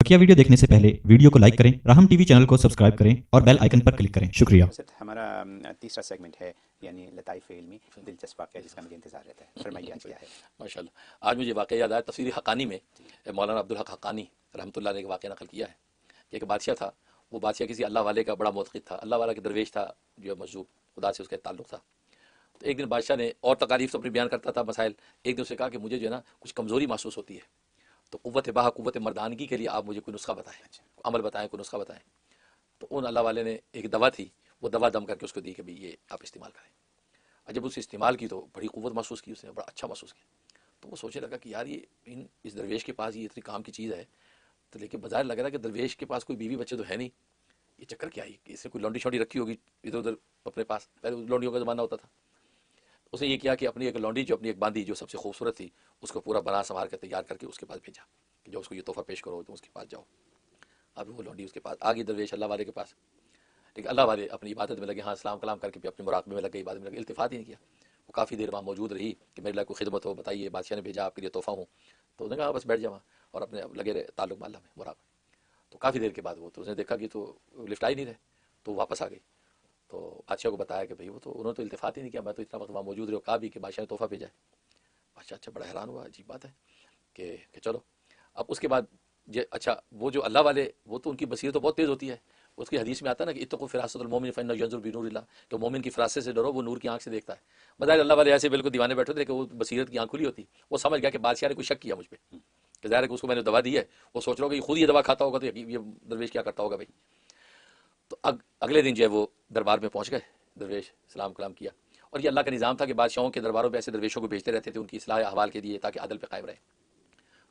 बकिया video देखने से पहले वीडियो को लाइक करें, राहम टीवी चैनल को सब्सक्राइब करें और बेल आइकन पर क्लिक करें। शुक्रिया। हमारा तीसरा सेगमेंट है यानी लताइफ इल्मी, दिलचस्प वाक़या जिसका मुझे इंतज़ार रहता है। फरमाइए आज क्या है? माशाल्लाह, आज मुझे वाक़या याद आया। तफसीर हक़ानी में मौलाना अब्दुल हक हक़ानी रहमतुल्लाह ने एक वाक़या नकल किया है कि एक बादशाह था। वो बादशाह किसी अल्लाह वाले का बड़ा मोतक़िद था, अल्लाह वाला के दरवेश था, जो मजदूर खुदा से उसका ताल्लुक़ था। तो एक दिन बादशाह ने और तकारीफ तो अपनी बयान करता था मसाइल, एक दिन उससे कहा कि मुझे जो है ना कुछ कमज़ोरी महसूस होती है, तो क़ुव्वत बाह क़ुव्वत मर्दानगी के लिए आप मुझे कोई नुस्खा बताएं, अमल बताएं, कोई नुस्खा बताएं। तो उन अल्लाह वाले ने एक दवा थी, वो दवा दम करके उसको दी कि भाई ये आप इस्तेमाल करें। और जब उसे इस्तेमाल की तो बड़ी क़ुव्वत महसूस की, उसने बड़ा अच्छा महसूस किया। तो वो सोचने लगा कि यार ये इस दरवेश के पास ये इतनी काम की चीज़ है, तो लेकिन बाजार लग रहा है कि दरवेश के पास कोई बीवी बच्चे तो है नहीं, ये चक्कर क्या है, इसने कोई लौंडी शौंडी रखी होगी इधर उधर अपने पास। पहले लौंडियों का ज़माना होता था। उसने ये किया कि अपनी एक लौंडी जो अपनी एक बांदी जो सबसे खूबसूरत थी, उसको पूरा बना संवार कर तैयार करके उसके पास भेजा कि जो उसको ये तोहफा पेश करो, तो उसके पास जाओ। अब वो लौंडी उसके पास आ गई दरवेश अल्लाह वाले के पास। लेकिन अल्लाह वाले अपनी इबादत में लगे, हाँ सलाम कलाम करके भी अपने मुराक़बे में लगे, इबादत में लगे, इल्तिफ़ात ही नहीं किया। वो काफ़ी देर वहाँ मौजूद रही कि मेरे लिए कोई खिदमत हो, बताइए, बादशाह ने भेजा आपके लिए तोहफ़ा हूँ। तो उसने कहा बस बैठ जा वहाँ, और अपने लगे रहे ताल्लुक़ अल्लाह में, मुराक़बे। तो काफ़ी देर के बाद वो तो उसने देखा कि तो लिफ्ट आ ही नहीं रहे, तो वापस आ गई। तो बादशाह को बताया कि भाई वो तो उन्होंने तो इल्तिफ़ात ही नहीं किया, मैं तो इतना वक्त वहाँ मौजूद रही, कहा भी कि बादशाह ने तोहफ़ा भेजा है। बादशाह अच्छा बड़ा हैरान हुआ, अजीब बात है कि चलो। अब उसके बाद ये अच्छा वो जो अल्लाह वाले, वो तो उनकी बसीरत तो बहुत तेज़ होती है। उसकी हदीस में आता है ना कि इत्तक़ू फ़िरासतुल मोमिन फ़इन्नहु यंज़ुरु बिनूरिल्लाह, कि मोमिन की फ़रासत से डरो, वो नूर की आँख से देखता है। बज़ाहिर अल्लाह वाले ऐसे बिल्कुल दीवाने बैठे थे, लेकिन वो बसीरत की आँख खुली होती। वो समझ गया कि बादशाह ने कोई शक किया मुझ पर, कि ज़ाहिर है कि उसको मैंने दवा दी है, वो सोच रहा होगा कि खुद ये दवा खाता होगा तो ये दरवेश क्या करता होगा भाई। तो अगले दिन जो है वो दरबार में पहुँच गए, दरवेश सलाम कलाम किया। और ये अल्लाह का निज़ाम था कि बादशाहों के दरबारों पे ऐसे दरवेशों को भेजते रहते थे उनकी इस्लाह अहवाल के लिए, ताकि अदल पे कायम रहे।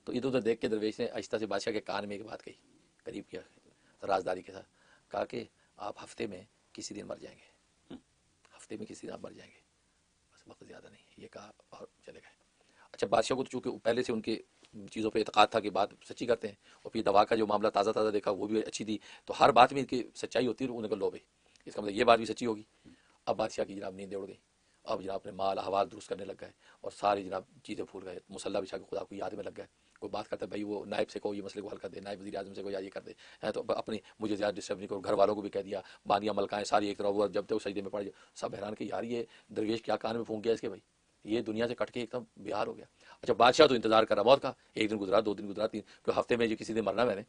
तो इधर उधर देख के दरवेश ने आहिस्ता से बादशाह के कान में एक बात कही, करीब किया राजदारी के साथ, कहा कि आप हफ्ते में किसी दिन मर जाएंगे, हफ्ते में किसी दिन आप मर जाएंगे, बस वक्त ज़्यादा नहीं, ये कहा और चले गए। अच्छा, बादशाह को तो चूँकि पहले से उनके चीज़ों पे एतक़ाद था कि बात सच्ची करते हैं, और फिर दवा का जो मामला ताज़ा ताज़ा देखा वो भी अच्छी थी, तो हर बात में इनकी सच्चाई होती है, उन्हें को लो भाई इसका मतलब ये बात भी सच्ची होगी। अब बादशाह की जनाब नींद उड़ गई। अब जनाब अपने माल हवाल दुरुस्त करने लग गए और सारी जनाब चीज़ें भूल गए, मुसल्ला बिछा के खुदा को याद में लग गए। कोई बात करता है भाई वो नायब से को ये मसले को हल कर दे, नायब वज़ीर आज़म से को यार ये कर दे, है तो अपनी मुझे ज़्यादा डिस्टर्ब नहीं करो। घर वालों को भी कह दिया, बानियाँ मलकाएँ सारी एक तरफ हुआ, जब तक वो सजदे में पड़ जाए। सब हैरान कि यार ये दरवेश क्या कान में फूंक गया इसके भाई, ये दुनिया से कट के एकदम बिहार हो गया। अच्छा, बादशाह तो इंतजार कर रहा मौत का, एक दिन गुजरा, 2 दिन गुजरा, 3, क्योंकि हफ्ते में जो किसी दिन मरना मैंने,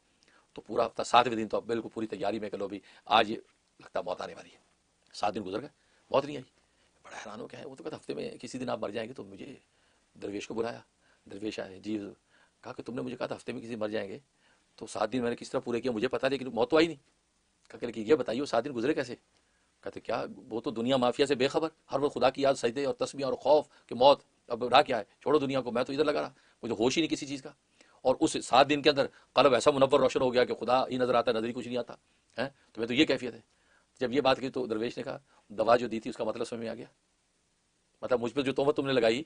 तो पूरा हफ्ता 7वें दिन तो अब बिल्कुल पूरी तैयारी में करो भी आज ये लगता मौत आने वाली है। 7 दिन गुजर गए, मौत नहीं आई। बड़ा हैरान हो गया है, वो तो कहता हफ्ते में किसी दिन आप मर जाएंगे। तो मुझे दरवेश को बुलाया, दरवेश आए, जी कहा कि तुमने मुझे कहा था हफ्ते में किसी मर जाएंगे, तो 7 दिन मैंने किस तरह पूरे किए मुझे पता, लेकिन मौत तो आई नहीं। कहा कि ये बताइए वो 7 दिन गुजरे कैसे? कहते क्या वो तो दुनिया माफिया से बेखबर, हर वक्त खुदा की याद, सजदे और तस्बीह और खौफ कि मौत, अब रहा क्या है, छोड़ो दुनिया को, मैं तो इधर लगा रहा, मुझे होश ही नहीं किसी चीज़ का। और उस 7 दिन के अंदर कल्ब ऐसा मुनव्वर रोशन हो गया कि खुदा ही नजर आता, नजर ही कुछ नहीं आता है। तो मैं तो ये कैफियत है। जब ये बात की तो दरवेश ने कहा दवा जो दी थी उसका मतलब समझ में आ गया, मतलब मुझ पर जो तोहमत तुमने लगाई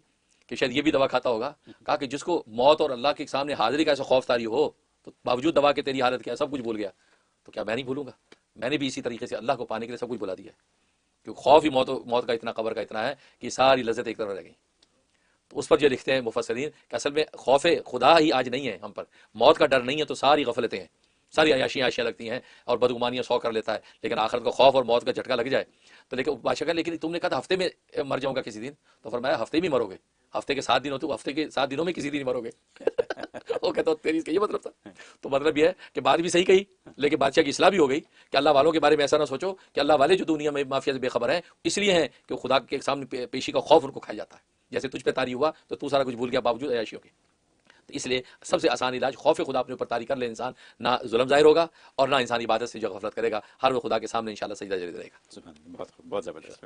कि शायद ये भी दवा खाता होगा। कहा कि जिसको मौत और अल्लाह के सामने हाजिरी का ऐसा खौफ तारी हो, तो बावजूद दवा के तेरी हालत क्या, सब कुछ भूल गया, तो क्या मैं नहीं भूलूंगा? मैंने भी इसी तरीके से अल्लाह को पाने के लिए सब कुछ भुला दिया है, क्योंकि खौफ ही मौत का इतना, कब्र का इतना है कि सारी लज्जत एक तरफ रह गई। तो उस पर जो लिखते हैं मुफस्सिरीन कि असल में खौफ खुदा ही आज नहीं है हम पर, मौत का डर नहीं है, तो सारी गफलतें हैं, सारी अयाशियाँ आशियाँ लगती हैं और बदगुमानियाँ 100 कर लेता है, लेकिन आखिरत का खौफ और मौत का झटका लग जाए तो। लेकिन बादशाह का लेकिन तुमने कहा था हफ्ते में मर जाऊंगा किसी दिन, तो फरमाया हफ्ते में मरोगे, हफ्ते के 7 दिन होते, हफ्ते के 7 दिनों में किसी दिन मरोगे। वो कहता तेरी इसका ये मतलब था। तो मतलब ये है कि बात भी सही कही, लेकिन बादशाह की इस्लाह भी हो गई कि अल्लाह वालों के बारे में ऐसा ना सोचो कि अल्लाह वाले जो दुनिया में माफिया से बेखबर हैं इसलिए हैं कि खुदा के सामने पेशी का खौफ उनको खाया जाता है। जैसे तुझ पे तारी हुआ तो तू सारा कुछ भूल गया बावजूद अयाशियों के। तो इसलिए सबसे आसान इलाज खौफ खुदा अपने ऊपर तारी कर ले इंसान, ना जुल्म ज़ाहिर होगा और ना इंसान इबादत से जो गफलत करेगा, हर वो खुदा के सामने इंशाल्लाह सजदा जरूर रहेगा। बहुत ज़बरदस्त।